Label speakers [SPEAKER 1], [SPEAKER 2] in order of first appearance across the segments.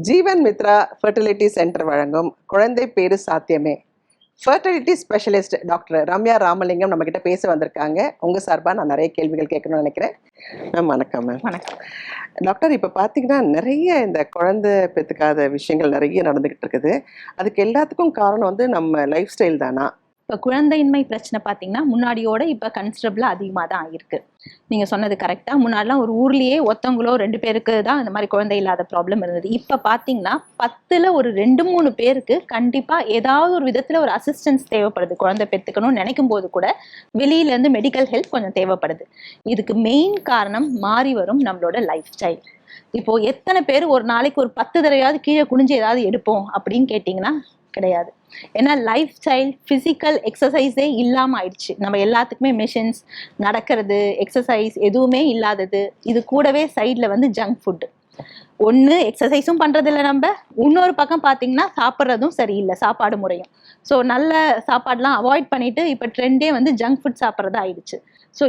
[SPEAKER 1] ஜீவன் Mitra fertility centre வழங்கும் குழந்தை பேரு சாத்தியமே. Fertility specialist doctor Ramya Ramalingam நம்ம கிட்ட பேச வந்திருக்காங்க. உங்க சார்பாக நான் நிறைய கேள்விகள் கேட்கணும்னு நினைக்கிறேன். மேம் வணக்கம். மேம்
[SPEAKER 2] வணக்கம்
[SPEAKER 1] டாக்டர். இப்போ பார்த்தீங்கன்னா நிறைய இந்த குழந்தை பெற்றுக்காத விஷயங்கள் நிறைய நடந்துக்கிட்டு இருக்குது. அதுக்கு எல்லாத்துக்கும் காரணம் வந்து நம்ம லைஃப் ஸ்டைல் தானா?
[SPEAKER 2] இப்போ குழந்தையின்மை பிரச்சனை பார்த்தீங்கன்னா முன்னாடியோட இப்போ கன்சிடபிளாக அதிகமாக தான் ஆகிருக்கு. நீங்கள் சொன்னது கரெக்டாக. முன்னாடிலாம் ஒரு ஊர்லேயே ஒருத்தவங்களோ 2 பேருக்கு தான் இந்த மாதிரி குழந்தை இல்லாத ப்ராப்ளம் இருந்தது. இப்போ பார்த்தீங்கன்னா 10ல் ஒரு 2-3 பேருக்கு கண்டிப்பாக ஏதாவது ஒரு விதத்தில் ஒரு அசிஸ்டன்ஸ் தேவைப்படுது. குழந்தை பெற்றுக்கணும்னு நினைக்கும் போது கூட வெளியிலேருந்து மெடிக்கல் ஹெல்ப் கொஞ்சம் தேவைப்படுது. இதுக்கு மெயின் காரணம் மாறி வரும் நம்மளோட லைஃப் ஸ்டைல். இப்போ எத்தனை பேர் ஒரு நாளைக்கு ஒரு 10 தடவையாவது கீழே குனிஞ்சு ஏதாவது எடுப்போம் அப்படின்னு கேட்டிங்கன்னா கிடையாது. ஏன்னா லைஃப் ஸ்டைல் ஃபிசிக்கல் எக்ஸசைஸே இல்லாமல் ஆயிடுச்சு. நம்ம எல்லாத்துக்குமே மிஷின்ஸ், நடக்கிறது, எக்ஸசைஸ் எதுவுமே இல்லாதது. இது கூடவே சைடில் வந்து ஜங்க் ஃபுட்டு. ஒன்று எக்ஸசைஸும் பண்ணுறதில்ல நம்ம, இன்னொரு பக்கம் பார்த்தீங்கன்னா சாப்பிட்றதும் சரியில்லை, சாப்பாடு முறையும். ஸோ நல்ல சாப்பாடெலாம் அவாய்ட் பண்ணிவிட்டு இப்போ ட்ரெண்டே வந்து ஜங்க் ஃபுட் சாப்பிட்றதா ஆயிடுச்சு. ஸோ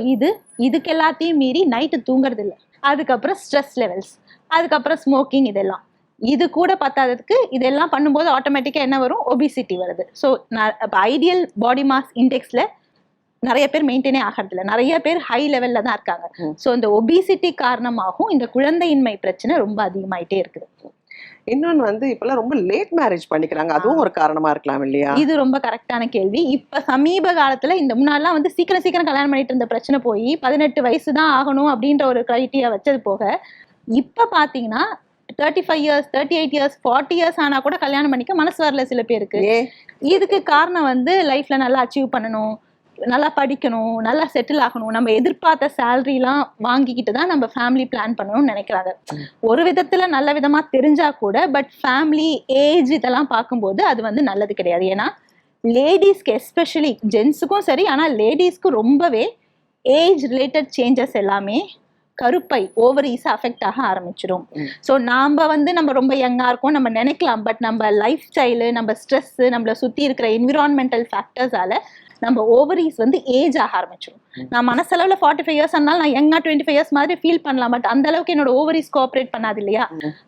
[SPEAKER 2] இதுக்கு எல்லாத்தையும் மீறி நைட்டு தூங்குறதில்ல, அதுக்கப்புறம் ஸ்ட்ரெஸ் லெவல்ஸ், அதுக்கப்புறம் ஸ்மோக்கிங், இதெல்லாம் இது கூட பத்தாததுக்கு இதெல்லாம் பண்ணும்போது ஆட்டோமேட்டிக்காக என்ன வரும், ஒபிசிட்டி வருது. ஸோ இப்போ ஐடியல் பாடி மாஸ் இண்டெக்ஸில் நிறைய பேர் மெயின்டைனே ஆகிறதில்ல, நிறைய பேர் ஹை லெவலில் தான் இருக்காங்க. ஸோ இந்த ஒபிசிட்டி காரணமாகவும் இந்த குழந்தையின்மை பிரச்சனை ரொம்ப அதிகமாயிட்டே இருக்குது.
[SPEAKER 1] இன்னொன்று வந்து இப்பெல்லாம் ரொம்ப லேட் மேரேஜ் பண்ணிக்கிறாங்க, அதுவும் ஒரு காரணமா இருக்கலாம் இல்லையா?
[SPEAKER 2] இது ரொம்ப கரெக்டான கேள்வி. இப்ப சமீப காலத்துல இந்த முன்னாடிலாம் வந்து சீக்கிரம் கல்யாணம் பண்ணிட்டு இருந்த பிரச்சனை போய் 18 வயசு தான் ஆகணும் அப்படின்ற ஒரு கிரைட்டீரியா வச்சது போக இப்ப பாத்தீங்கன்னா 35 இயர்ஸ், 38 இயர்ஸ், 40 இயர்ஸ் ஆனா கூட கல்யாணம் பண்ணிக்க மனசு வரல சில பேருக்கு. இதுக்கு காரணம் வந்து லைஃப்ல நல்லா அச்சீவ் பண்ணணும், நல்லா படிக்கணும், நல்லா செட்டில் ஆகணும், நம்ம எதிர்பார்த்த சேலரிலாம் வாங்கிக்கிட்டு தான் நம்ம ஃபேமிலி பிளான் பண்ணணும்னு நினைக்கிறாங்க. ஒரு விதத்துல நல்ல விதமா தெரிஞ்சா கூட பட் ஃபேமிலி ஏஜ் இதெல்லாம் பார்க்கும்போது அது வந்து நல்லது கிடையாது. ஏன்னா லேடிஸ்க்கு, எஸ்பெஷலி ஜென்ஸுக்கும் சரி, ஆனால் லேடிஸ்க்கு ரொம்பவே ஏஜ் ரிலேட்டட் சேஞ்சஸ் எல்லாமே கருப்பை, ஓவரீஸ் அஃபெக்ட் ஆக ஆரம்பிச்சிடும். ஸோ நம்ம ரொம்ப யங்கா இருக்கோம் நம்ம நினைக்கலாம், பட் நம்ம லைஃப் ஸ்டைலு, நம்ம ஸ்ட்ரெஸ், நம்மளை சுற்றி இருக்கிற என்விரான்மெண்டல் ஃபேக்டர்ஸால நம்ம ஓவரீஸ் வந்து ஏஜ் ஆக ஆரம்பிச்சிடும். நான் மனசளவில் 45 இயர்ஸ் ஆனாலும் நான் யங்கா 25 இயர்ஸ் மாதிரி ஃபீல் பண்ணலாம், பட் அந்த அளவுக்கு என்னோட ஓவரீஸ் கோஆப்ரேட் பண்ணாது இல்லையா?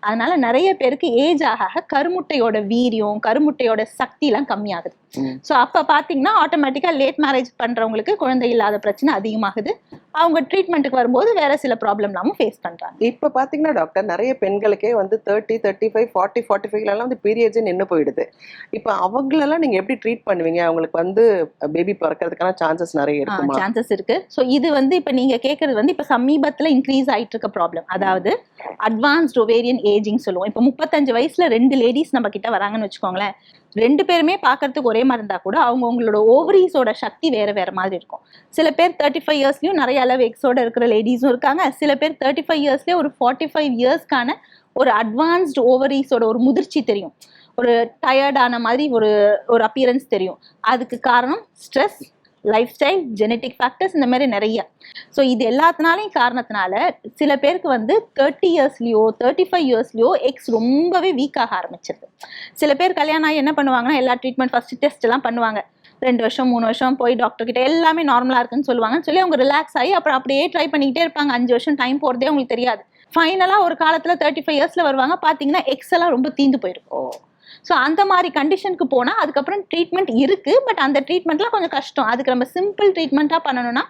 [SPEAKER 2] அதனால நிறைய பேருக்கு ஏஜ் ஆக கருமுட்டையோட வீரியம், கருமுட்டையோட சக்தி எல்லாம் கம்மியாகுது. ஸோ அப்போ பார்த்தீங்கன்னா ஆட்டோமேட்டிக்காக லேட் மேரேஜ் பண்ணுறவங்களுக்கு குழந்தை இல்லாத பிரச்சனை அதிகமாகுது. அவங்க ட்ரீட்மெண்ட்டுக்கு வரும்போது வேற சில ப்ராப்ளம்லாமும் ஃபேஸ் பண்ணுறாங்க.
[SPEAKER 1] இப்போ பார்த்தீங்கன்னா டாக்டர் நிறைய பெண்களுக்கே வந்து 30, 35, 40, 45 வந்து பீரியட்ஸ் நின்று போயிடுது. இப்போ அவங்களெல்லாம் நீங்கள் எப்படி ட்ரீட் பண்ணுவீங்க? அவங்களுக்கு வந்து பேபி பிறக்கிறதுக்கான சான்சஸ் நிறைய இருக்குமா?
[SPEAKER 2] சான்சஸ் இருக்கு. ஸோ இது வந்து இப்போ நீங்க கேட்கறது வந்து இப்போ சமீபத்தில் இன்க்ரீஸ் ஆயிட்டு இருக்க ப்ராப்ளம், அதாவது அட்வான்ஸ்ட் ஒவேரியன் ஏஜிங் சொல்லுவோம். இப்போ 35 வயசுல 2 லேடிஸ் நம்ம கிட்ட வராங்கன்னு வச்சுக்கோங்களேன். 2 பேருமே பார்க்கறதுக்கு ஒரே மாதிரி இருந்தா கூட அவங்களோட ஓவரீஸோட சக்தி வேற மாதிரி இருக்கும். சில பேர் 35 இயர்ஸ்லயும் நிறைய அளவு எக்ஸோட இருக்கிற லேடிஸும் இருக்காங்க. சில பேர் 35 இயர்ஸ்லயே ஒரு 45 இயர்ஸ்க்கான ஒரு அட்வான்ஸ்ட் ஓவரீஸோட ஒரு முதிர்ச்சி தெரியும், ஒரு டயர்டான மாதிரி ஒரு அப்பியரன்ஸ் தெரியும். அதுக்கு காரணம் stress, life style, genetic factors, இந்த மாதிரி நிறைய. ஸோ இது எல்லாத்தினாலையும் காரணத்தினால சில பேருக்கு வந்து 30 இயர்ஸ்லையோ 35 இயர்ஸ்லையோ எக்ஸ் ரொம்பவே வீக்காக ஆரம்பிச்சிருது. சில பேர் கல்யாணம் ஆகி என்ன பண்ணுவாங்கன்னா எல்லா ட்ரீட்மெண்ட் ஃபர்ஸ்ட் டெஸ்ட் எல்லாம் பண்ணுவாங்க. 2 வருஷம் 3 வருஷம் போய் டாக்டர் கிட்ட எல்லாமே நார்மலா இருக்குன்னு சொல்லுவாங்கன்னு சொல்லி அவங்க ரிலாக்ஸ் ஆகி அப்புறம் அப்படியே ட்ரை பண்ணிக்கிட்டே இருப்பாங்க. 5 வருஷம் டைம் போகிறதே அவங்களுக்கு தெரியாது. ஃபைனலாக ஒரு காலத்தில் 35 இயர்ஸ்ல வருவாங்க, பார்த்தீங்கன்னா எக்ஸ் எல்லாம் ரொம்ப தீந்து போயிருக்கும். ஸோ அந்த மாதிரி கண்டிஷனுக்கு போனால் அதுக்கப்புறம் ட்ரீட்மெண்ட் இருக்குது, பட் அந்த ட்ரீட்மெண்ட்லாம் கொஞ்சம் கஷ்டம். அதுக்கு நம்ம சிம்பிள் ட்ரீட்மெண்ட்டாக பண்ணணும்னா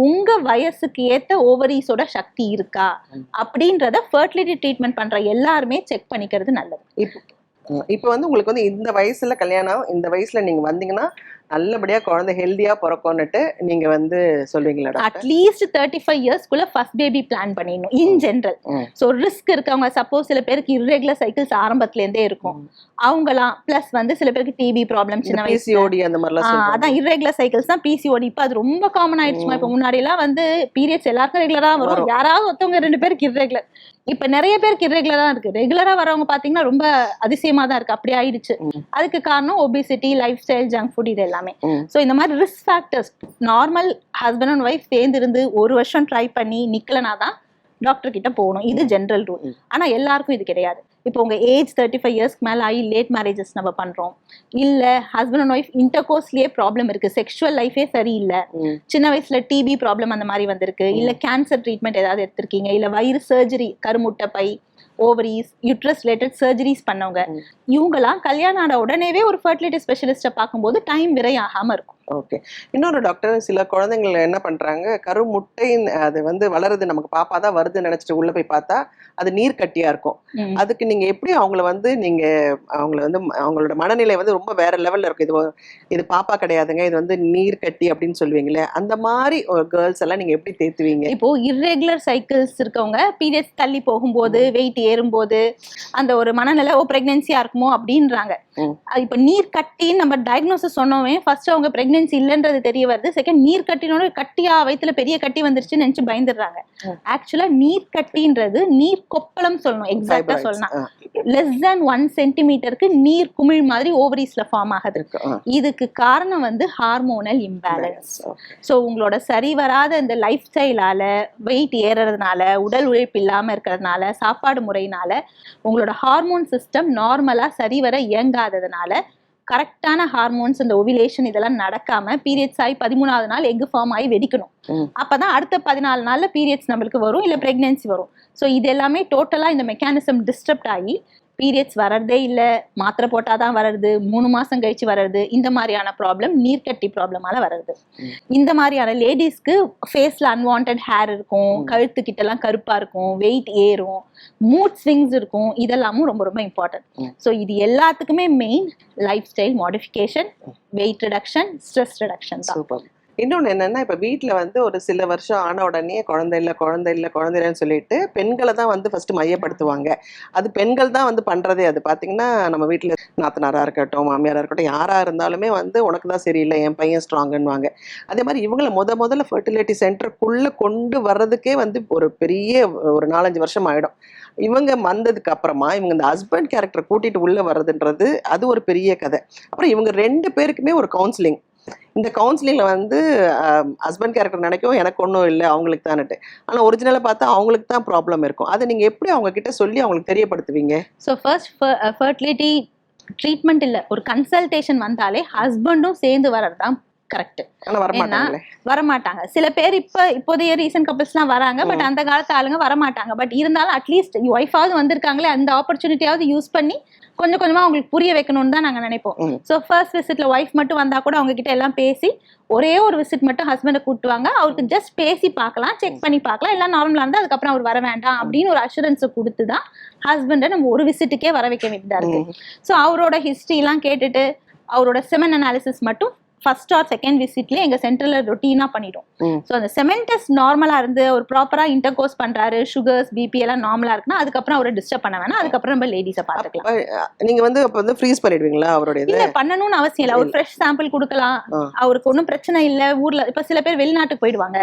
[SPEAKER 2] உங்கள் வயசுக்கு ஏற்ற ஓவரீஸோட சக்தி இருக்கா அப்படின்றத ஃபர்டிலிட்டி ட்ரீட்மெண்ட் பண்ணுற எல்லாருமே செக் பண்ணிக்கிறது நல்லது.
[SPEAKER 1] இப்போ வந்து உங்களுக்கு வந்து இந்த வயசுல கல்யாணம், இந்த வயசுல நீங்க வந்தீங்கன்னா நல்லபடியா குழந்தை ஹெல்தியா பிறக்கும்னுட்டு நீங்க வந்து சொல்வீங்களா?
[SPEAKER 2] அட்லீஸ்ட் 35 இயர்ஸ்க்குள்ள ஃபர்ஸ்ட் பேபி பிளான் பண்ணிடணும் இன் ஜென்ரல். ஸோ ரிஸ்க் இருக்கவங்க, சப்போஸ் சில பேருக்கு இர்ரெகுலர் சைக்கிள்ஸ் ஆரம்பத்துலேருந்தே இருக்கும், அவங்கலாம் பிளஸ் வந்து சில பேருக்கு டிபி ப்ராப்ளம், சின்ன வயசு, அந்த மாதிரிலாம், அதான் இர்ரெகுலர் சைக்கிள்ஸ் தான் பிசிஓடி. இப்போ அது ரொம்ப காமன் ஆயிடுச்சுமா. இப்போ முன்னாடி எல்லாம் வந்து பீரியட்ஸ் எல்லாருக்கும் ரெகுலரா வரும், யாராவது ஒருத்தவங்க 2 பேருக்கு இர்ரெகுலர். இப்ப நிறைய பேருக்கு இர்ரெகுலரா இருக்கு. ரெகுலரா வரவங்க பாத்தீங்கன்னா ரொம்ப அதிசயமா தான் இருக்கு, அப்படி ஆயிடுச்சு. அதுக்கு காரணம் obesity, life style, junk food, இது எல்லாமே. ஸோ இந்த மாதிரி risk factors, normal husband and wife சேர்ந்து இருந்து 1 வருஷம் ட்ரை பண்ணி நிக்கலனா தான் டாக்டர் கிட்ட போகணும். இது ஜென்ரல் ரூல். ஆனா எல்லாருக்கும் இது கிடையாது. இப்போ உங்க ஏஜ் 35 இயர்ஸ்க்கு மேல ஆகி லேட் மேரேஜஸ் நம்ம பண்றோம், இல்ல ஹஸ்பண்ட் அண்ட் ஒய்ஃப் இன்டர்கோர்ஸ்லயே ப்ராப்ளம் இருக்கு, செக்ஷுவல் லைஃபே சரியில்லை, சின்ன வயசுல டிபி ப்ராப்ளம் அந்த மாதிரி வந்திருக்கு, இல்ல கேன்சர் ட்ரீட்மெண்ட் ஏதாவது எடுத்திருக்கீங்க, இல்ல வயிறு சர்ஜரி, கருமுட்டை பை ஓவரிஸ், யூட்ரஸ் ரிலேட்டட் சர்ஜரிஸ் பண்ணவங்க, இவங்கெல்லாம் கல்யாணம் ஆன உடனேவே ஒரு ஃபர்டிலிட்டி ஸ்பெஷலிஸ்ட்டை பார்க்கும்போது டைம் விரையாகாம இருக்கும்.
[SPEAKER 1] ஓகே. இன்னொரு டாக்டர், சில குழந்தைங்கள என்ன பண்றாங்க, கரு முட்டை அது வளருது, நமக்கு பாப்பா தான் வருதுன்னு நினைச்சிட்டு உள்ள போய் பார்த்தா அது நீர் கட்டியா இருக்கும். அதுக்கு நீங்க எப்படி நீங்க அவங்கள அவங்களோட மனநிலை ரொம்ப வேற லெவல்ல இருக்கும். இது பாப்பா கிடையாதுங்க, இது நீர் கட்டி அப்படின்னு சொல்லுவீங்களே, அந்த மாதிரி கேர்ள்ஸ் எல்லாம் நீங்க எப்படி தேத்துவீங்க?
[SPEAKER 2] இப்போ இர்ரெகுலர் சைக்கிள்ஸ் இருக்கவங்க பீரியட்ஸ் தள்ளி போகும்போது, வெயிட் ஏறும்போது அந்த ஒரு மனநிலை பிரெக்னன்சியா இருக்குமோ அப்படின்றாங்க. இப்ப நீர் கட்டின்னு நம்ம டயக்னோசிஸ் சொன்னோமே, ஃபர்ஸ்ட் அவங்க பிரெக்னன்சி இல்லைன்றது தெரிய வருது. செகண்ட், நீர் கட்டினோட கட்டியா வயித்துல பெரிய கட்டி வந்துருச்சுன்னு நினைச்சு பயந்துடுறாங்க. ஆக்சுவலா நீர் கட்டின்றது நீர் கொப்பளம் சொல்லணும், எக்ஸாக்டா சொல்லணும். லெஸ் தேன் 1 சென்டிமீட்டருக்கு நீர் குமிழ் மாதிரி ஓவரிஸ்ல ஃபார்ம் ஆகுது. இதுக்கு காரணம் ஹார்மோனல் இம்பேலன்ஸ். ஸோ உங்களோட சரி வராத இந்த லைஃப் ஸ்டைலால, வெயிட் ஏறதுனால, உடல் உழைப்பு இல்லாம இருக்கிறதுனால, சாப்பாடு முறையினால உங்களோட ஹார்மோன் சிஸ்டம் நார்மலா சரிவர இயங்காததுனால கரெக்டான ஹார்மோன்ஸ், இந்த ஓவிலேஷன் இதெல்லாம் நடக்காம பீரியட்ஸ் ஆகி 13வது நாள் எக் ஃபார்ம் ஆகி வெடிக்கணும். அப்பதான் அடுத்த 14 நாள்ல பீரியட்ஸ் நம்மளுக்கு வரும், இல்ல பிரெக்னன்சி வரும். ஸோ இது எல்லாமே டோட்டலா இந்த மெக்கானிசம் டிஸ்டர்ப்ட் ஆகி பீரியட்ஸ் வரதே இல்லை, மாத்திரை போட்டாதான் வருது, 3 மாசம் கழிச்சு வருது. இந்த மாதிரியான ப்ராப்ளம் நீர்க்கட்டி ப்ராப்ளமால வருது. இந்த மாதிரியான லேடிஸ்க்கு ஃபேஸ்ல அன்வான்ட் ஹேர் இருக்கும், கழுத்து கிட்ட எல்லாம் கருப்பா இருக்கும், வெயிட் ஏறும், மூட் ஸ்விங்ஸ் இருக்கும். இதெல்லாமும் ரொம்ப ரொம்ப இம்பார்ட்டன்ட். ஸோ இது எல்லாத்துக்குமே main life style modification, wait reduction, stress reduction தான்.
[SPEAKER 1] இன்னொன்று என்னன்னா, இப்போ வீட்டில் ஒரு சில வருஷம் ஆன உடனே குழந்தை இல்லைன்னு சொல்லிட்டு பெண்களை தான் ஃபர்ஸ்ட் மையப்படுத்துவாங்க. அது பெண்கள் தான் பண்ணுறதே. அது பார்த்தீங்கன்னா நம்ம வீட்டில் நாத்தனாராக இருக்கட்டும், மாமியாராக இருக்கட்டும், யாராக இருந்தாலுமே உனக்கு தான் சரியில்லை, என் பையன் ஸ்ட்ராங்குன்னுவாங்க. அதே மாதிரி இவங்களை முதல்ல ஃபர்டிலிட்டி சென்டருக்குள்ளே கொண்டு வர்றதுக்கே ஒரு பெரிய ஒரு 4-5 வருஷம் ஆகிடும். இவங்க வந்ததுக்கு அப்புறமா இவங்க இந்த ஹஸ்பண்ட் கேரக்டர் கூட்டிட்டு உள்ள வர்றதுன்றது அது ஒரு பெரிய கதை. அப்புறம் இவங்க 2 பேருக்குமே ஒரு கவுன்சிலிங். இந்த கவுன்சிலிங்ல ஹஸ்பண்ட் கேரக்டர் நினைக்கும் எனக்கு ஒன்றும் இல்லை, அவங்களுக்கு தான்ட்டு. ஆனால் ஒரிஜினலாக பார்த்தா அவங்களுக்கு தான் ப்ராப்ளம் இருக்கும். அதை நீங்கள் எப்படி அவங்க கிட்ட சொல்லி அவங்களுக்கு தெரியப்படுத்துவீங்க?
[SPEAKER 2] ஸோ ஃபர்ஸ்ட் ஃபர்டிலிட்டி ட்ரீட்மெண்ட் இல்லை, ஒரு கன்சல்டேஷன் வந்தாலே ஹஸ்பண்டும் சேர்ந்து வர்றது தான் கரெக்ட். வரமாட்டாங்க சில பேர். இப்போதைய ரீசன்ட் கப்பிள்ஸ்லாம் வராங்க, பட் அந்த காலத்து ஆளுங்க வரமாட்டாங்க. பட் இருந்தாலும் அட்லீஸ்ட் ஒய்ஃபாவது வந்திருக்காங்களே, அந்த ஆப்பர்ச்சுனிட்டியாவது யூஸ் பண்ணி கொஞ்சம் கொஞ்சமா அவங்களுக்கு புரிய வைக்கணும்னு தான் நாங்க நினைப்போம். ஸோ ஃபர்ஸ்ட் விசிட்ல ஒய்ஃப் மட்டும் வந்தா கூட அவங்க கிட்ட எல்லாம் பேசி, ஒரே ஒரு விசிட் மட்டும் ஹஸ்பண்டை கூட்டுவாங்க. அவருக்கு ஜஸ்ட் பேசி பார்க்கலாம், செக் பண்ணி பார்க்கலாம், எல்லாம் நார்மலா இருந்தா அதுக்கப்புறம் அவர் வர வேண்டாம் அப்படின்னு ஒரு அஷூரன்ஸை கொடுத்து தான் ஹஸ்பண்டை நம்ம ஒரு விசிட்டுக்கே வர வைக்க வேண்டியதா இருக்கு. ஸோ அவரோட ஹிஸ்டரி எல்லாம் கேட்டுட்டு அவரோட செமன் அனாலிசிஸ் மட்டும் ஃபர்ஸ்ட் ஆர் செகண்ட் விசிட்லயே எங்க சென்டர்ல ரொட்டீனா பண்ணிடும். ஸோ அந்த செமன் டெஸ்ட் நார்மலா இருந்து ஒரு ப்ராப்பரா இன்டர்கோர்ஸ் பண்றாரு, சுகர்ஸ் பிபி எல்லாம் நார்மலா இருக்குன்னா அதுக்கப்புறம் அவரை டிஸ்டர்ப் பண்ண வேணாம். அதுக்கப்புறம் நம்ம லேடிஸை பார்த்துக்கலாம்.
[SPEAKER 1] நீங்க அப்ப ஃப்ரீஸ் பண்ணிடுவீங்களா அவரோட?
[SPEAKER 2] இல்ல, பண்ணணும்னு அவசியம் இல்லை. ஒரு ஃப்ரெஷ் சாம்பிள் கொடுக்கலாம், அவருக்கு ஒன்றும் பிரச்சனை இல்லை. ஊர்ல இப்ப சில பேர் வெளிநாட்டுக்கு போயிடுவாங்க,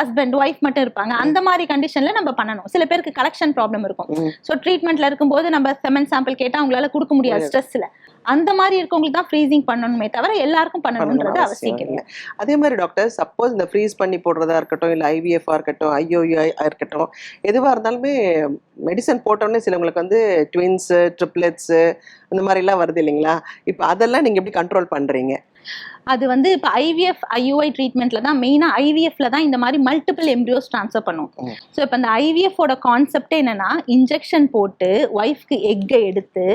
[SPEAKER 2] ஹஸ்பண்ட் ஒய்ஃப் மட்டும் இருப்பாங்க. அந்த மாதிரி கண்டிஷன்ல நம்ம பண்ணணும். சில பேருக்கு கலெக்ஷன் ப்ராப்ளம் இருக்கும். ஸோ ட்ரீட்மெண்ட்ல இருக்கும்போது நம்ம செமன் சாம்பிள் கேட்டா அவங்களால கொடுக்க முடியாது ஸ்ட்ரெஸ்ல. அந்த மாதிரி இருக்கவங்களுக்கு தான் ஃப்ரீசிங் பண்ணணுமே தவிர எல்லாருக்கும் பண்ணணும்ன்றது அவசியம் இல்லை.
[SPEAKER 1] அதே மாதிரி டாக்டர், சப்போஸ் இந்த ஃப்ரீஸ் பண்ணி போடுறதா இருக்கட்டும், இல்லை ஐவிஎஃப்ஆ இருக்கட்டும், ஐஓஐ இருக்கட்டும், எதுவாக இருந்தாலுமே மெடிசன் போட்டோன்னே சிலவங்களுக்கு ட்வின்ஸு, ட்ரிப்ளெட்ஸு இந்த மாதிரிலாம் வருது இல்லைங்களா? இப்போ அதெல்லாம் நீங்கள் எப்படி கண்ட்ரோல் பண்ணுறீங்க?
[SPEAKER 2] அது இப்போ ஐவிஎஃப் ஐயூஐ ட்ரீட்மெண்ட்ல தான் மெயினாக ஐவிஎஃப்ல தான் இந்த மாதிரி மல்டிபிள் எம்ப்ரியோஸ் ட்ரான்ஸ்ஃபர் பண்ணும். ஸோ இப்போ இந்த ஐவிஎஃபோட கான்செப்டே என்னன்னா, இன்ஜெக்ஷன் போட்டு ஒய்ஃப்க்கு எக்கை எடுத்து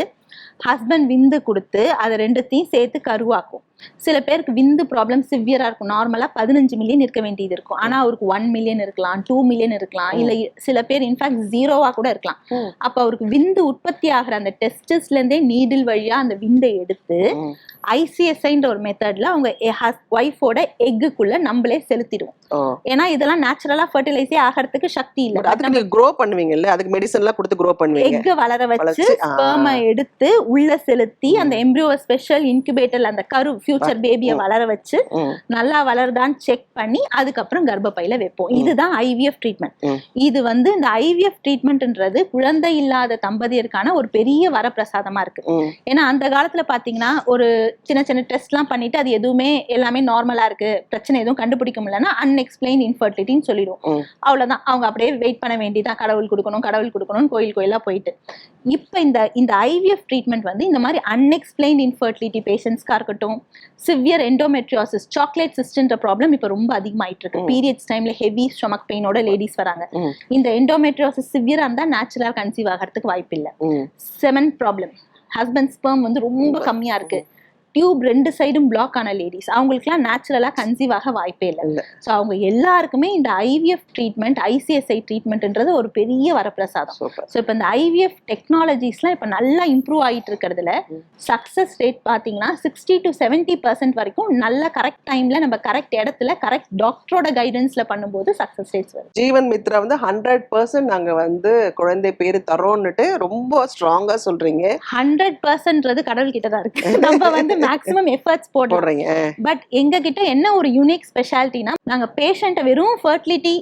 [SPEAKER 2] ஹஸ்பண்ட் விந்து கொடுத்து அதை 2த்தையும் சேர்த்து கருவாக்கும். சில பேருக்கு விந்து ப்ராப்ளம் சிவியரா இருக்கும். நார்மலா 15 மில்லியன் இருக்க வேண்டியது இருக்கும், ஆனா அவருக்கு 1 மில்லியன் இருக்கலாம், 2 மில்லியன் இருக்கலாம், இல்ல சில பேர் இன்ஃபேக்ட் 0வா கூட இருக்கலாம். அப்ப அவருக்கு விந்து உற்பத்தி ஆகிற அந்த டெஸ்டஸ்ல இருந்தே நீடில் வழியா அந்த விந்தை எடுத்து ஐசிஎஸ்ஐன்ற ஒரு மெத்தட்ல அவங்க ஒய்ஃபோட எக்குக்குள்ள நம்மளே செலுத்திடுவோம். ஏன்னா இதெல்லாம் நேச்சுரலா ஃபர்டிலைஸே ஆகிறதுக்கு சக்தி இல்ல.
[SPEAKER 1] அதுக்கு க்ரோ பண்ணுவீங்கல்ல, அதுக்கு மெடிசன் எல்லாம் கொடுத்து க்ரோ பண்ணுவீங்க.
[SPEAKER 2] எக் வளர வச்சு ஸ்பெர்மை எடுத்து உள்ள செலுத்தி அந்த எம்ப்ரியோ ஸ்பெஷல் இன்குபேட்டர்ல அந்த கரு ஃபியூச்சர் பேபியை வளர வச்சு நல்லா வளருதான்னு செக் பண்ணி அதுக்கப்புறம் கர்ப்பப்பையில வைப்போம். இதுதான் ஐவிஎஃப் ட்ரீட்மெண்ட். இது இந்த ஐவிஎஃப் ட்ரீட்மெண்ட்ன்றது குழந்தை இல்லாத தம்பதியருக்கான ஒரு பெரிய வரப்பிரசாதமா இருக்கு. ஏன்னா அந்த காலத்துல பாத்தீங்கன்னா ஒரு சின்ன சின்ன டெஸ்ட் எல்லாம் பண்ணிட்டு அது எதுவுமே எல்லாமே நார்மலா இருக்கு, பிரச்சனை எதுவும் கண்டுபிடிக்க முடியலன்னா அன்எக்ஸ்பிளைன் இன்ஃபர்டிலிட்டின்னு சொல்லிடுவோம். அவ்வளவுதான், அவங்க அப்படியே வெயிட் பண்ண வேண்டியதான், கடவுள் கொடுக்கணும் கோயில் கோயிலா போயிட்டு. இப்ப இந்த ஐவிஎஃப் ட்ரீட்மெண்ட் வந்து இந்த மாதிரி அன்எக்ஸ்பிளைன்ட் இன்ஃபர்டிலிட்டி பேஷண்ட்ஸ்க்காக இருக்கட்டும், சிவியர் எண்டோமெட்ரியோசிஸ், சாக்லேட் சிஸ்ட்ன்ற ப்ராப்ளம் இப்போ ரொம்ப அதிகமாயிட்டு இருக்கு. பீரியட்ஸ் டைம்ல ஹெவி ஸ்டொமக் பெயினோட லேடிஸ் வராங்க. இந்த எண்டோமெட்ரியோசிஸ் சிவியரா இருந்தா நேச்சுரலா கன்சீவ் ஆகிறதுக்கு வாய்ப்பு இல்லை. செமன் ப்ராப்ளம், ஹஸ்பண்ட் ஸ்பெர்ம் வந்து ரொம்ப கம்மியா இருக்கு. டியூப் 2 சைடும் பிளாக் ஆன லேடிஸ், அவங்களுக்குலாம் நேச்சுரலா கன்சீவ் ஆக வாய்ப்பே இல்லை. ஸோ அவங்க எல்லாருக்குமே இந்த ஐவிஎஃப் ட்ரீட்மெண்ட், ஐசிஎஸ்ஐ ட்ரீட்மெண்ட்ன்றது ஒரு பெரிய வரப்பிரசாதம். ஸோ இப்போ இந்த ஐவிஎஃப் டெக்னாலஜிஸ்லாம் இப்போ நல்லா இம்ப்ரூவ் ஆகிட்டு இருக்கிறதுல சக்ஸஸ் ரேட் பார்த்தீங்கன்னா 60 to 70% வரைக்கும் நல்ல கரெக்ட் டைம்ல நம்ம கரெக்ட் இடத்துல கரெக்ட் டாக்டரோட கைடன்ஸ்ல பண்ணும்போது சக்ஸஸ் ரேட்ஸ் வரும்.
[SPEAKER 1] ஜீவன் மித்ரா வந்து 100% நாங்க வந்து குழந்தை பேரு தரோன்னுட்டு ரொம்ப ஸ்ட்ராங்கா சொல்றீங்க.
[SPEAKER 2] 100%ன்றது கடவுள் கிட்ட தான் இருக்கு. நம்ம வந்து மேக்ஸிமம் எஃபர்ட்ஸ் போடுறீங்க. பட் எங்க கிட்ட என்ன ஒரு யூனிக் ஸ்பெஷாலிட்டினா, நாங்க பேஷண்ட்டை வெறும் ஃபர்டிலிட்டி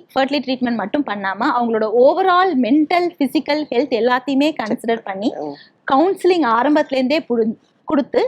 [SPEAKER 2] ட்ரீட்மெண்ட் மட்டும் பண்ணாம அவங்களோட ஓவரால் மென்டல், பிசிக்கல் ஹெல்த் எல்லாத்தையுமே கன்சிடர் பண்ணி கவுன்சிலிங் ஆரம்பத்துல இருந்தே கொடுத்து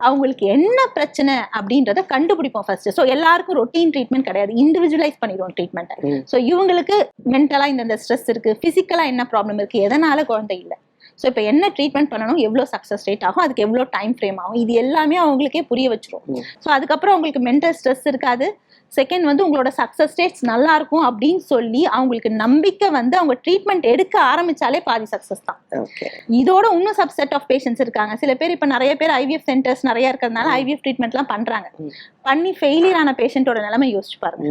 [SPEAKER 2] அவங்களுக்கு என்ன பிரச்சனை அப்படின்றத கண்டுபிடிப்போம் ஃபர்ஸ்ட். ஸோ எல்லாருக்கும் ரொட்டீன் ட்ரீட்மெண்ட் கிடையாது, இண்டிவிஜுவலைஸ் பண்ணிடுவோம் ட்ரீட்மெண்ட்டை. ஸோ இவங்களுக்கு மென்டலா இந்த ஸ்ட்ரெஸ் இருக்கு, பிசிக்கலா என்ன ப்ராப்ளம் இருக்கு, எதனால குழந்தை இல்லை, ஸோ இப்போ என்ன ட்ரீட்மெண்ட் பண்ணணும், எவ்வளோ சக்ஸஸ் ரேட் ஆகும், அதுக்கு எவ்வளோ டைம் ஃப்ரேம் ஆகும், இது எல்லாமே அவங்களுக்கே புரிய வச்சிரும். ஸோ அதுக்கப்புறம் அவங்களுக்கு மென்டல் ஸ்ட்ரெஸ் இருக்காது. செகண்ட் வந்து உங்களோட சக்ஸஸ் ரேட்ஸ் நல்லா இருக்கும் அப்படின்னு சொல்லி அவங்களுக்கு நம்பிக்கை வந்து அவங்க ட்ரீட்மெண்ட் எடுக்க ஆரம்பிச்சாலே பாதி சக்ஸஸ் தான். இதோட இன்னும் சப்செட் ஆஃப் பேஷண்ட்ஸ் இருக்காங்க. சில பேர் இப்போ நிறைய பேர் ஐவிஎஃப் சென்டர்ஸ் நிறைய இருக்கிறதுனால ஐவிஎஃப் ட்ரீட்மெண்ட்லாம் பண்றாங்க. பண்ணி ஃபெயிலியர் ஆன பேஷண்டோட நிலைமை யோசிச்சு பாருங்க.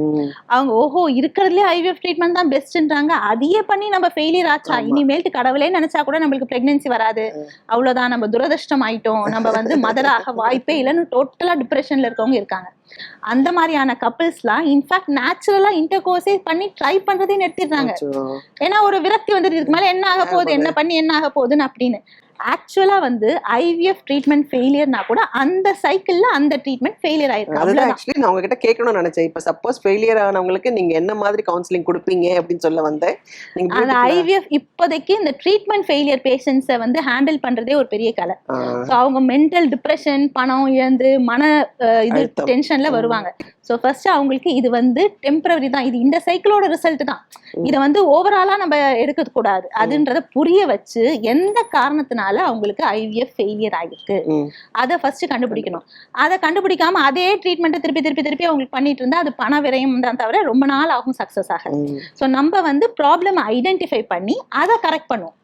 [SPEAKER 2] அவங்க ஓஹோ இருக்கிறதுலேயே ஐவிஎஃப் ட்ரீட்மெண்ட் தான் பெஸ்ட்ன்றாங்க, அதையே பண்ணி நம்ம ஃபெயிலியர் ஆச்சா, இனிமேல்ட்டு கடவுளே நினைச்சா கூட நம்மளுக்கு பிரெக்னன்சி வராது, அவ்வளவுதான், நம்ம துரதிருஷ்டம் ஆயிட்டோம், நம்ம வந்து மதராக வாய்ப்பே இல்லைன்னு டோட்டலா டிப்ரெஷன்ல இருக்கவங்க இருக்காங்க. அந்த மாதிரியான கப்பிள்ஸ்லாம் இன்ஃபேக்ட் நேச்சுரலா இன்டர்கோர்ஸே பண்ணி ட்ரை பண்றதே நிறுத்திடுறாங்க. ஏன்னா ஒரு விரக்தி வந்துட்டு இருக்கு, மேல என்ன ஆக போகுது, என்ன பண்ணி என்ன ஆக போகுதுன்னு அப்படின்னு. ஆக்சுவலா வந்து ஐவிஎஃப் ட்ரீட்மெண்ட் ஃபெயிலியர்னா கூட அந்த சைக்கிள்ல அந்த ட்ரீட்மெண்ட் ஃபெயிலியர் ஆயிருக்கு.
[SPEAKER 1] அதுதான் ஆக்சுவலி நான் உங்ககிட்ட கேட்கணும்னு நினைச்சேன். இப்ப சப்போஸ் ஃபெயிலியர் ஆனவங்களுக்கு நீங்க என்ன மாதிரி கவுன்சிலிங் கொடுப்பீங்க அப்படின்னு சொல்ல வந்தேன்.
[SPEAKER 2] அந்த ஐவிஎஃப் இப்போதைக்கு இந்த ட்ரீட்மெண்ட் ஃபெயிலியர் பேஷண்ட்ஸை வந்து ஹேண்டில் பண்றதே ஒரு பெரிய கலை. ஸோ அவங்க மென்டல் டிப்ரெஷன், பணம் இழந்து மன இது டென்ஷன்ல வருவாங்க. ஸோ ஃபர்ஸ்ட் அவங்களுக்கு இது வந்து டெம்பரரி தான், இது இந்த சைக்கிளோட ரிசல்ட் தான், இதை வந்து ஓவராலா நம்ம எடுக்க கூடாது அதுன்றத புரிய வச்சு எந்த காரணத்தினால அவங்களுக்கு ஐவிஎஃப் ஃபெயிலியர் ஆகிருக்கு அதை ஃபர்ஸ்ட் கண்டுபிடிக்கணும். அதை கண்டுபிடிக்காம அதே ட்ரீட்மெண்ட்டை திருப்பி அவங்களுக்கு பண்ணிட்டு இருந்தா அது பண விரயம் தான் தவிர ரொம்ப நாள் ஆகும் சக்சஸ் ஆக. ஸோ நம்ம வந்து ப்ராப்ளம் ஐடென்டிஃபை பண்ணி அதை கரெக்ட் பண்ணுவோம்.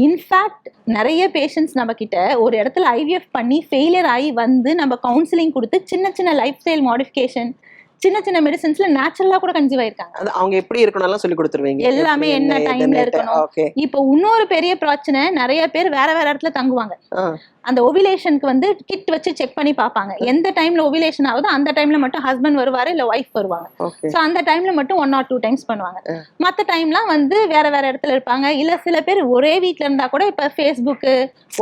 [SPEAKER 2] இன்ஃபேக்ட் நிறைய பேஷண்ட்ஸ் நம்ம கிட்ட ஒரு இடத்துல ஐவிஎஃப் பண்ணி ஃபெயிலியர் ஆகி வந்து நம்ம கவுன்சிலிங் கொடுத்து சின்ன லைஃப் ஸ்டைல் மாடிஃபிகேஷன், சின்ன மெடிசன்ஸ்ல நேச்சுரலா கூட கன்சீவ் ஆயிருக்காங்க.
[SPEAKER 1] அவங்க எப்படி இருக்கணும்லாம் சொல்லி கொடுத்துருவீங்க,
[SPEAKER 2] எல்லாமே என்ன டைம்ல இருக்கணும். இப்போ இன்னொரு பெரிய பிரச்சனை, நிறைய பேர் வேற இடத்துல தங்குவாங்க. அந்த ஓவிலேஷனுக்கு வந்து கிட் வச்சு செக் பண்ணி பார்ப்பாங்க, எந்த டைம்ல ஓவிலேஷன் ஆகுதோ அந்த டைம்ல மட்டும் ஹஸ்பண்ட் வருவாரு இல்ல ஒய்ஃப் வருவாங்க. சோ அந்த டைம்ல மட்டும் 1 or 2 டைம்ஸ் பண்ணுவாங்க. மத்த டைம்லாம் வந்து வேற இடத்துல இருப்பாங்க. இல்ல சில பேர் ஒரே வீட்ல இருந்தா கூட இப்ப ஃபேஸ்புக்,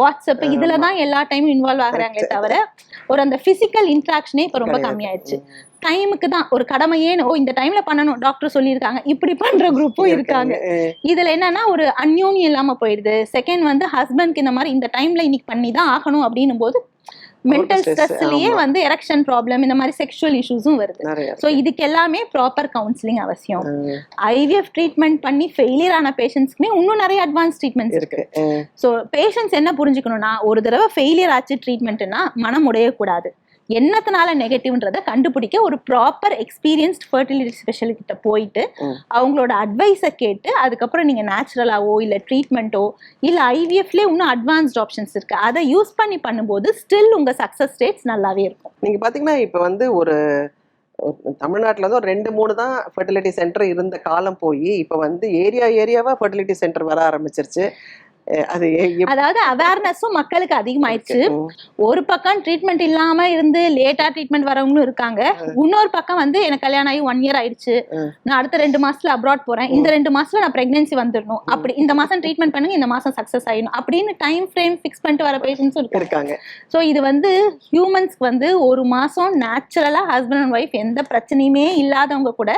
[SPEAKER 2] வாட்ஸ்அப் இதுலதான் எல்லா டைமும் இன்வால்வ் ஆகுறாங்களே தவிர ஒரு அந்த பிசிக்கல் இன்ட்ராக்ஷனே இப்ப ரொம்ப கம்மியாயிடுச்சு. டைமுக்கு தான் ஒரு கடமையே, இந்த டைம்ல பண்ணணும் டாக்டர் சொல்லியிருக்காங்க, இப்படி பண்ற குரூப்பும் இருக்காங்க. இதுல என்னன்னா ஒரு அந்யோன்யம் இல்லாம போயிடுது. செகண்ட் வந்து ஹஸ்பண்ட்க்கு இந்த மாதிரி இந்த டைம்ல இன்னைக்கு பண்ணி தான் ஆகணும் அப்படின்னும் போது மென்டல் ஸ்ட்ரெஸ்லயே வந்து எரெக்ஷன் ப்ராப்ளம், இந்த மாதிரி செக்ஷுவல் இஷ்யூஸும் வருது. ஸோ இதுக்கு எல்லாமே ப்ராப்பர் கவுன்சிலிங் அவசியம். ஐவிஎஃப் ட்ரீட்மெண்ட் பண்ணி ஃபெயிலியர் ஆன பேஷண்ட்ஸ்க்குமே இன்னும் நிறைய அட்வான்ஸ் ட்ரீட்மெண்ட்ஸ் இருக்கு. ஸோ பேஷண்ட்ஸ் என்ன புரிஞ்சுக்கணும்னா, ஒரு தடவை ஃபெயிலியர் ஆச்சு ட்ரீட்மெண்ட்னா மனம் உடையக்கூடாது. என்னத்தினால நெகட்டிவ்ன்றதை கண்டுபிடிக்க ஒரு ப்ராப்பர் எக்ஸ்பீரியன்ஸ்ட் ஃபர்டிலிட்டி ஸ்பெஷலிஸ்ட் கிட்ட போயிட்டு அவங்களோட அட்வைஸை கேட்டு அதுக்கப்புறம் நீங்க நேச்சுரலாவோ இல்ல ட்ரீட்மெண்ட்டோ இல்ல ஐவிஎஃப்ல இன்னும் அட்வான்ஸ்ட் ஆப்ஷன்ஸ் இருக்கு, அதை யூஸ் பண்ணி பண்ணும்போது ஸ்டில் உங்க சக்சஸ் ரேட்ஸ் நல்லாவே இருக்கும்.
[SPEAKER 1] நீங்க பாத்தீங்கன்னா இப்ப வந்து ஒரு தமிழ்நாட்டில் வந்து ஒரு 2-3 தான் ஃபர்டிலிட்டி சென்டர் இருந்த காலம் போய் இப்போ வந்து ஏரியாவா ஃபர்டிலிட்டி சென்டர் வர ஆரம்பிச்சிருச்சு.
[SPEAKER 2] அதாவது அவேர்னஸும் மக்களுக்கு அதிகமாயிடுச்சு. ஒரு பக்கம் ட்ரீட்மெண்ட் இல்லாம இருந்து லேட்டா ட்ரீட்மெண்ட் வரவங்களும் இருக்காங்க. இன்னொரு பக்கம் வந்து எனக்கு கல்யாணம் ஆகி 1 year ஆயிடுச்சு, நான் அடுத்த 2 மாசத்துல அப்ராட் போறேன், இந்த 2 மாசத்துல நான் பிரெக்னன்சி வந்துடணும், அப்படி இந்த மாசம் ட்ரீட்மெண்ட் பண்ணுங்க, இந்த மாசம் சக்சஸ் ஆயிடும் அப்படின்னு டைம் ஃப்ரேம் ஃபிக்ஸ் பண்ணிட்டு வர பேஷண்ட்ஸும் இருக்காங்க. ஸோ இது வந்து ஹியூமன்ஸ்க்கு வந்து ஒரு மாசம் நேச்சுரலா ஹஸ்பண்ட் அண்ட் ஒய்ஃப் எந்த பிரச்சனையுமே இல்லாதவங்க கூட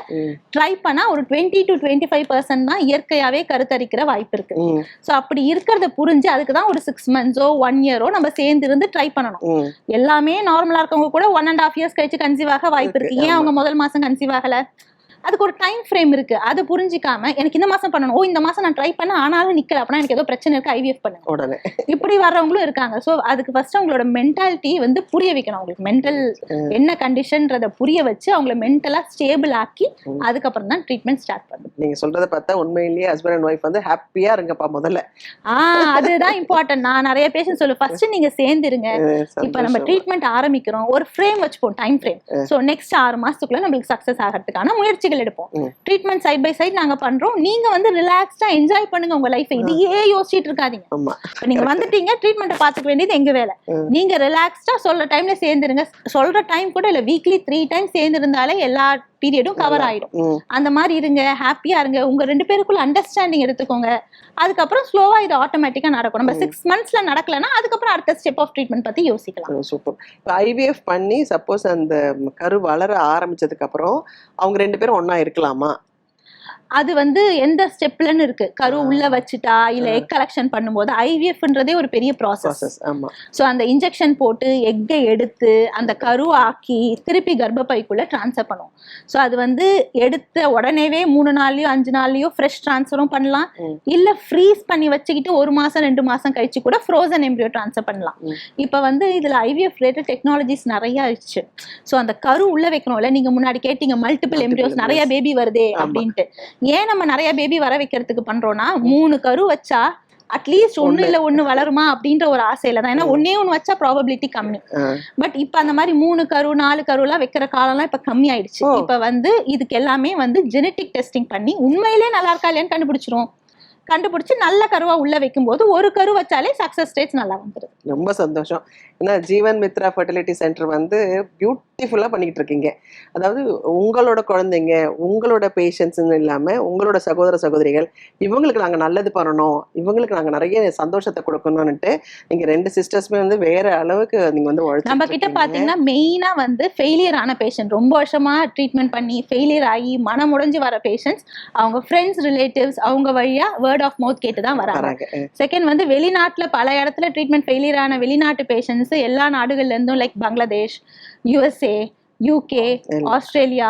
[SPEAKER 2] ட்ரை பண்ணா ஒரு 20 to 25% தான் இயற்கையாவே கருத்தரிக்கிற வாய்ப்பு இருக்கு. ஸோ அப்படி இருக்கிறத புரிஞ்சு அதுக்கு தான் ஒரு 6 months 1 year நம்ம சேர்ந்து இருந்து ட்ரை பண்ணணும். எல்லாமே நார்மலா இருக்கவங்க கூட 1.5 years கழிச்சு கன்சீவ் ஆக வாய்ப்பு இருக்கு. ஏன் அவங்க முதல் மாசம் கன்சீவ் ஆகல? அதுக்கு ஒரு டைம் ஃப்ரேம் இருக்கு. அதை புரிஞ்சிக்காம எனக்கு இந்த மாசம் பண்ணணும், ஓ இந்த மாசம் நான் ட்ரை பண்ண ஆனாலும் நிக்கல, அப்படின்னா எனக்கு ஏதோ பிரச்சனை இருக்கு, ஐவிஎஃப் பண்ணுங்க
[SPEAKER 1] உடனே
[SPEAKER 2] இப்படி வர்றவங்களும் இருக்காங்க. ஸோ அதுக்கு ஃபர்ஸ்ட் அவங்களோட மென்டாலிட்டி வந்து புரிய வைக்கணும். அவங்களுக்கு மென்டல் என்ன கண்டிஷன்றத புரிய வச்சு அவங்கள மென்டலா ஸ்டேபிள் ஆக்கி அதுக்கப்புறம் தான் ட்ரீட்மெண்ட் ஸ்டார்ட் பண்ணணும்.
[SPEAKER 1] நீங்க சொல்றத பார்த்தா உண்மையிலேயே ஹஸ்பண்ட் அண்ட் ஒய்ஃப் வந்து ஹாப்பியா இருங்கப்பா முதல்ல.
[SPEAKER 2] அதுதான் இம்பார்ட்டன்ட். நான் நிறைய பேஷண்ட் சொல்லு, ஃபர்ஸ்ட் நீங்க சேர்ந்துருங்க. இப்ப நம்ம ட்ரீட்மெண்ட் ஆரம்பிக்கிறோம், ஒரு ஃப்ரேம் வச்சுப்போம், டைம் ஃப்ரேம். சோ நெக்ஸ்ட் 6 மாசத்துக்குள்ள நம்மளுக்கு சக்சஸ் ஆகிறதுக்கான முயற்சிகள் எடுப்போம். ட்ரீட்மெண்ட் சைட் பை சைட் நாங்க பண்றோம். நீங்க வந்து ரிலாக்ஸ்டா என்ஜாய் பண்ணுங்க உங்க லைஃப். இதையே யோசிச்சுட்டு இருக்காதீங்க. நீங்க வந்துட்டீங்க, ட்ரீட்மெண்ட் பாத்துக்க வேண்டியது எங்க வேலை. நீங்க ரிலாக்ஸ்டா சொல்ற டைம்ல சேர்ந்துருங்க. சொல்ற டைம் கூட இல்ல, வீக்லி 3 டைம் சேர்ந்து இருந்தாலே எல்லா பீரியடும் கவர் ஆயிடும். அந்த மாதிரி இருங்க, ஹாப்பியா இருங்க, உங்க 2 பேருக்குள்ள அண்டர்ஸ்டாண்டிங் எடுத்துக்கோங்க. அதுக்கப்புறம் ஸ்லோவா இது ஆட்டோமேட்டிக்கா நடக்கும். நம்ம 6 monthsல நடக்கலன்னா அதுக்கப்புறம் அடுத்த ஸ்டெப் ஆஃப் ட்ரீட்மெண்ட் பத்தி யோசிக்கலாம்.
[SPEAKER 1] சூப்பர். இப்போ ஐவிஎஃப் பண்ணி சப்போஸ் அந்த கரு வளர ஆரம்பிச்சதுக்கு அப்புறம் அவங்க 2 பேரும் ஒண்ணா இருக்கலாமா?
[SPEAKER 2] அது வந்து எந்த ஸ்டெப்லன்னு இருக்கு. கரு உள்ள வச்சுட்டா இல்ல எக் கலெக்ஷன் பண்ணும்போது ஐவிஎஃப்ன்றதே ஒரு பெரிய ப்ராசஸ். ஸோ அந்த இன்ஜெக்ஷன் போட்டு எக்கை எடுத்து அந்த கரு ஆக்கி திருப்பி கர்ப்பப்பைக்குள்ள டிரான்ஸ்ஃபர் பண்ணுவோம். ஸோ அது வந்து எடுத்த உடனேவே 3 நாள்லயோ 5 நாள்லயோ ஃப்ரெஷ் டிரான்ஸ்ஃபரும் பண்ணலாம், இல்ல ஃப்ரீஸ் பண்ணி வச்சுக்கிட்டு 1 மாசம் 2 மாசம் கழிச்சு கூட ஃப்ரோசன் எம்ப்ரியோ டிரான்ஸ்ஃபர் பண்ணலாம். இப்போ வந்து இதுல ஐவிஎஃப் ரிலேட்டட் டெக்னாலஜிஸ் நிறைய ஆயிடுச்சு. ஸோ அந்த கரு உள்ள வைக்கணும்ல, நீங்க முன்னாடி கேட்டீங்க மல்டிபிள் எம்ப்ரியோஸ் நிறைய பேபி வருதே அப்படின்ட்டு. ஏன் நம்ம நிறைய பேபி வர வைக்கிறதுக்கு பண்றோம்னா, 3 கரு வச்சா அட்லீஸ்ட் 1 இல்ல 1 வளருமா அப்படின்ற ஒரு ஆசையில தான். ஏன்னா 1 வச்சா ப்ராபபிலிட்டி கம்மி. பட் இப்ப அந்த மாதிரி 3 கரு 4 கரு எல்லாம் வைக்கிற காலம்லாம் இப்ப கம்மி ஆயிடுச்சு. இப்ப வந்து இதுக்கு எல்லாமே வந்து ஜெனட்டிக் டெஸ்டிங் பண்ணி உண்மையிலேயே நல்லா இருக்கா இல்லையான்னு கண்டுபிடிச்சு நல்ல கருவா உள்ள வைக்கும் போது 1 கரு வச்சாலே சக்சஸ் ரேட்ஸ் நல்லா வந்துருது.
[SPEAKER 1] ரொம்ப சந்தோஷம். ஏன்னா ஜீவன் மித்ரா ஃபெர்டிலிட்டி சென்டர் வந்து பியூட்டிஃபுல்லா பண்ணிக்கிட்டு இருக்கீங்க. அதாவது உங்களோட குழந்தைங்க, உங்களோட பேஷண்ட்ஸ்ன்னு இல்லாம உங்களோட சகோதர சகோதரிகள், இவங்களுக்கு நாங்க நல்லது பண்ணணும், இவங்களுக்கு நாங்க நிறைய சந்தோஷத்தை கொடுக்கணும்னுட்டு நீங்க 2 சிஸ்டர்ஸ்மே வந்து வேற அளவுக்கு நீங்க வந்து உழைச்சு.
[SPEAKER 2] நம்ம கிட்ட பாத்தீங்கன்னா மெயினா வந்து ஃபெயிலியர் ஆன பேஷண்ட், ரொம்ப வருஷமா ட்ரீட்மெண்ட் பண்ணி ஃபெயிலியர் ஆகி மனம் உடைஞ்சு வர பேஷண்ட்ஸ், அவங்க ஃப்ரெண்ட்ஸ் ரிலேட்டிவ்ஸ் அவங்க வழியா வேர்ட் ஆஃப் மவுத் கேட்டு தான் வராங்க. செகண்ட் வந்து வெளிநாட்டுல பல இடத்துல ட்ரீட்மெண்ட் ஃபெயிலியர் ஆன வெளிநாட்டு பேஷண்ட்ஸ் எல்லா நாடுகள்ல இருந்தும், like Bangladesh, USA, UK, Australia,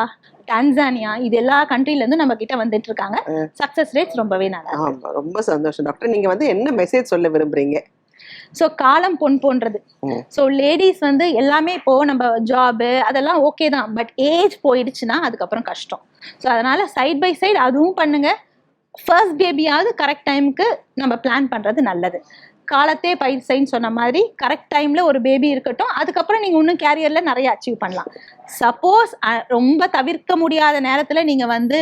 [SPEAKER 2] Tanzania, இது எல்லா கண்ட்ரில இருந்து நம்ம கிட்ட வந்துட்டு இருக்காங்க. சக்சஸ் ரேட்ஸ் ரொம்பவே நல்லா.
[SPEAKER 1] ரொம்ப சந்தோஷம் டாக்டர். நீங்க வந்து என்ன மெசேஜ் சொல்ல விரும்புறீங்க?
[SPEAKER 2] ஸோ காலம் பொன் போன்றது. ஸோ லேடிஸ் வந்து எல்லாமே இப்போ நம்ம ஜாபு அதெல்லாம் ஓகே தான், பட் ஏஜ் போயிடுச்சுன்னா அதுக்கப்புறம் கஷ்டம். ஸோ அதனால சைட் பை சைடு அதுவும் பண்ணுங்க. ஃபர்ஸ்ட் பேபியாவது கரெக்ட் டைமுக்கு நம்ம பிளான் பண்றது நல்லது. காலத்தே பயிற்சின்னு சொன்ன மாதிரி கரெக்ட் டைம்ல ஒரு பேபி இருக்கட்டும், அதுக்கப்புறம் நீங்க இன்னும் கேரியர்ல நிறைய அச்சீவ் பண்ணலாம். சப்போஸ் ரொம்ப தவிர்க்க முடியாத நேரத்துல நீங்க வந்து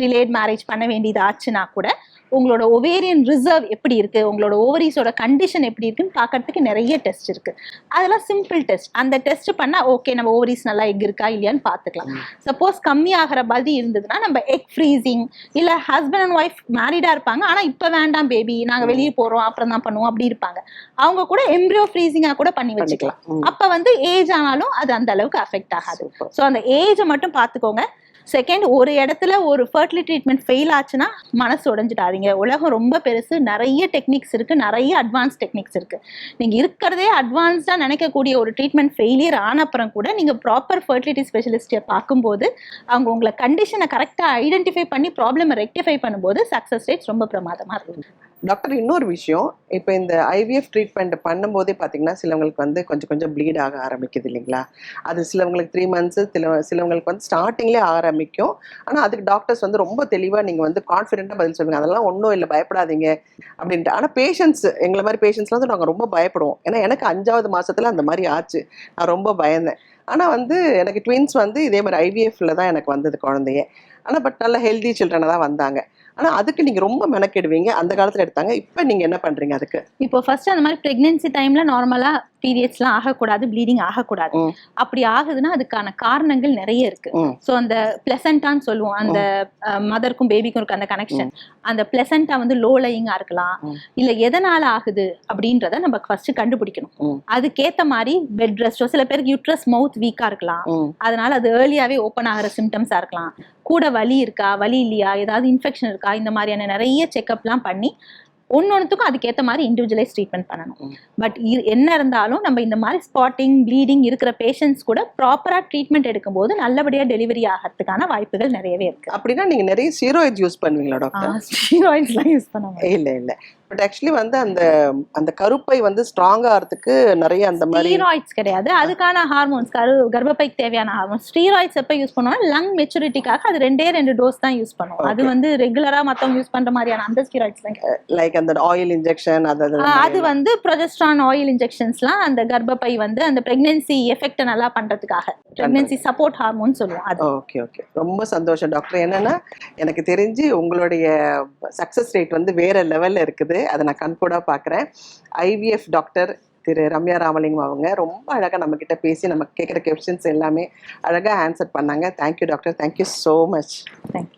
[SPEAKER 2] டிலேட் மேரேஜ் பண்ண வேண்டியது ஆச்சுன்னா கூட உங்களோட ஒவேரியன் ரிசர்வ் எப்படி இருக்கு, உங்களோட ஓவரிஸோட கண்டிஷன் எப்படி இருக்குன்னு பார்க்கறதுக்கு நிறைய டெஸ்ட் இருக்கு. அதெல்லாம் சிம்பிள் டெஸ்ட். அந்த டெஸ்ட் பண்ணா ஓகே நம்ம ஓவரிஸ் நல்லா எக் இருக்கா இல்லையான்னு பார்த்துக்கலாம். சப்போஸ் கம்மி ஆகிற மாதிரி இருந்ததுன்னா நம்ம எக் ஃப்ரீசிங், இல்ல ஹஸ்பண்ட் அண்ட் ஒய்ஃப் மேரிடா இருப்பாங்க ஆனா இப்ப வேண்டாம் பேபி நாங்க வெளியே போறோம் அப்புறம் தான் பண்ணுவோம் அப்படி இருப்பாங்க, அவங்க கூட எம்ப்ரியோ ஃப்ரீசிங்கா கூட பண்ணி வச்சுக்கலாம். அப்ப வந்து ஏஜ் ஆனாலும் அது அந்த அளவுக்கு அஃபெக்ட் ஆகாது. ஸோ அந்த ஏஜை மட்டும் பார்த்துக்கோங்க. செகண்ட், ஒரு இடத்துல ஒரு ஃபர்டிலிட்டி ட்ரீட்மெண்ட் ஃபெயில் ஆச்சுன்னா மனசு உடைஞ்சிட்டாதீங்க. உலகம் ரொம்ப பெருசு, நிறைய டெக்னிக்ஸ் இருக்கு, நிறைய அட்வான்ஸ் டெக்னிக்ஸ் இருக்கு. நீங்க இருக்கிறதே அட்வான்ஸ்டா நினைக்கக்கூடிய ஒரு ட்ரீட்மெண்ட் ஃபெயிலியர் ஆன அப்புறம் கூட நீங்க ப்ராப்பர் ஃபர்டிலிட்டி ஸ்பெஷலிஸ்ட்டை பார்க்கும்போது அவங்க உங்களை கண்டிஷனை கரெக்டா ஐடென்டிஃபை பண்ணி ப்ராப்ளமை ரெக்டிஃபை பண்ணும்போது சக்சஸ் ரேட்ஸ் ரொம்ப பிரமாதமா இருக்கும்.
[SPEAKER 1] டாக்டர், இன்னொரு விஷயம், இப்போ இந்த ஐவிஎஃப் ட்ரீட்மெண்ட் பண்ணும்போதே பார்த்தீங்கன்னா சிலவங்களுக்கு வந்து கொஞ்சம் கொஞ்சம் ப்ளீட் ஆக ஆரம்பிக்குது இல்லைங்களா? அது சிலவங்களுக்கு 3 months, சிலவங்களுக்கு வந்து ஸ்டார்டிங்லேயே ஆரம்பிக்கும். ஆனால் அதுக்கு டாக்டர்ஸ் வந்து ரொம்ப தெளிவாக நீங்கள் வந்து கான்ஃபிடென்ட்டாக பதில் சொல்லுங்கள், அதெல்லாம் ஒன்றும் இல்லை பயப்படாதீங்க அப்படின்ட்டு. ஆனால் பேஷண்ட்ஸ், எங்களை மாதிரி பேஷண்ட்ஸ்லாம் வந்து நாங்கள் ரொம்ப பயப்படுவோம். ஏன்னா எனக்கு 5வது மாதத்தில் அந்த மாதிரி ஆச்சு, நான் ரொம்ப பயந்தேன். ஆனால் வந்து எனக்கு ட்வின்ஸ் வந்து இதே மாதிரி ஐவிஎஃப்ல தான் எனக்கு வந்தது குழந்தைய. ஆனால் பட் நல்ல ஹெல்தி சில்ட்ரனாக தான் வந்தாங்க. ஆனால் அதுக்கு நீங்கள் ரொம்ப மெனக்கெடுவீங்க, அந்த காலத்தில் எடுத்தாங்க. இப்போ நீங்கள் என்ன பண்ணுறீங்க அதுக்கு?
[SPEAKER 2] இப்போ ஃபர்ஸ்ட் அந்த மாதிரி ப்ரெக்னென்சி டைம்ல நார்மலாக பீரியட்ஸ்லாம் ஆகக்கூடாது, ப்ளீடிங் ஆகக்கூடாது. அப்படி ஆகுதுன்னா அதுக்கான காரணங்கள் நிறைய இருக்கு. ஸோ அந்த பிளசண்டான்னு சொல்லுவோம், அந்த மதருக்கும் பேபிக்கும் இருக்க அந்த கனெக்ஷன், அந்த பிளசண்டா வந்து லோ லையிங்கா இருக்கலாம், இல்லை எதனால ஆகுது அப்படின்றத நம்ம ஃபர்ஸ்ட் கண்டுபிடிக்கணும். அதுக்கேற்ற மாதிரி பெட் ரெஸ்டோ, சில பேருக்கு யூட்ரஸ் மவுத் வீக்கா இருக்கலாம், அதனால அது ஏர்லியாவே ஓப்பன் ஆகிற சிம்டம்ஸா இருக்கலாம். கூட வலி இருக்கா, வலி இல்லையா, ஏதாவது இன்ஃபெக்ஷன் இருக்கா, இந்த மாதிரியான நிறைய செக்அப்லாம் பண்ணி ஒன்னொன்னுக்கும் அதுக்கேற்ற மாதிரி இண்டிவிஜுவலைஸ் ட்ரீட்மெண்ட் பண்ணணும். பட் என்ன இருந்தாலும் நம்ம இந்த மாதிரி ஸ்பாட்டிங் ப்ளீடிங் இருக்கிற பேஷண்ட்ஸ் கூட ப்ராப்பரா ட்ரீட்மெண்ட் எடுக்கும்போது நல்லபடியா டெலிவரி ஆகிறதுக்கான வாய்ப்புகள் நிறையவே இருக்கு.
[SPEAKER 1] அப்படின்னா நீங்க நிறைய ஸ்டீராய்ட்ஸ் யூஸ் பண்ணுவீங்களா டாக்டர்?
[SPEAKER 2] ஸ்டீராய்ட்ஸ்லாம் யூஸ் பண்ணுவாங்க.
[SPEAKER 1] இல்ல பட் ஆக்சுவலி வந்து அந்த கருப்பை வந்து ஸ்ட்ராங் ஆகிறதுக்கு நிறைய அந்த மாதிரி
[SPEAKER 2] ஸ்டீராய்ட்ஸ் கிடையாது, அதுக்கான ஹார்மோன்ஸ் கர்ப்பப்பைக்கு தேவையான ஹார்மோன்ஸ். ஸ்டீராய்ட்ஸ் எப்ப யூஸ் பண்ணுவோம், லங் மெச்சூரிட்டிக்காக அது 2 டோஸ் தான் யூஸ் பண்ணுவோம். அது வந்து ரெகுலரா மத்தவங்க யூஸ் பண்ற மாதிரியான அந்த ஸ்டீராய்ட்ஸ்லாம்
[SPEAKER 1] லைக் அந்த ஆயில் இன்ஜெக்ஷன்
[SPEAKER 2] அது வந்து ப்ரொஜெஸ்ட்ரான் ஆயில் இன்ஜெக்ஷன்ஸ்லாம் அந்த கர்ப்பப்பை வந்து அந்த பிரெக்னன்சி எஃபெக்ட் நல்லா பண்றதுக்காக, பிரெக்னன்சி சப்போர்ட் ஹார்மோன் சொல்லுவோம் அது.
[SPEAKER 1] ஓகே ரொம்ப சந்தோஷம் டாக்டர். என்னன்னா எனக்கு தெரிஞ்சு உங்களுடைய சக்சஸ் ரேட் வந்து வேற லெவல்ல இருக்குது, அதை நான் கண்கூடா பார்க்குறேன். ஐவிஎஃப் டாக்டர் திரு ரம்யா ராமலிங்கம் அவங்க ரொம்ப அழகாக நம்ம கிட்ட பேசி நம்ம கேட்குற கொஸ்டின்ஸ் எல்லாமே அழகாக ஆன்சர் பண்ணாங்க. Thank you doctor, thank you so much.
[SPEAKER 2] Thank you.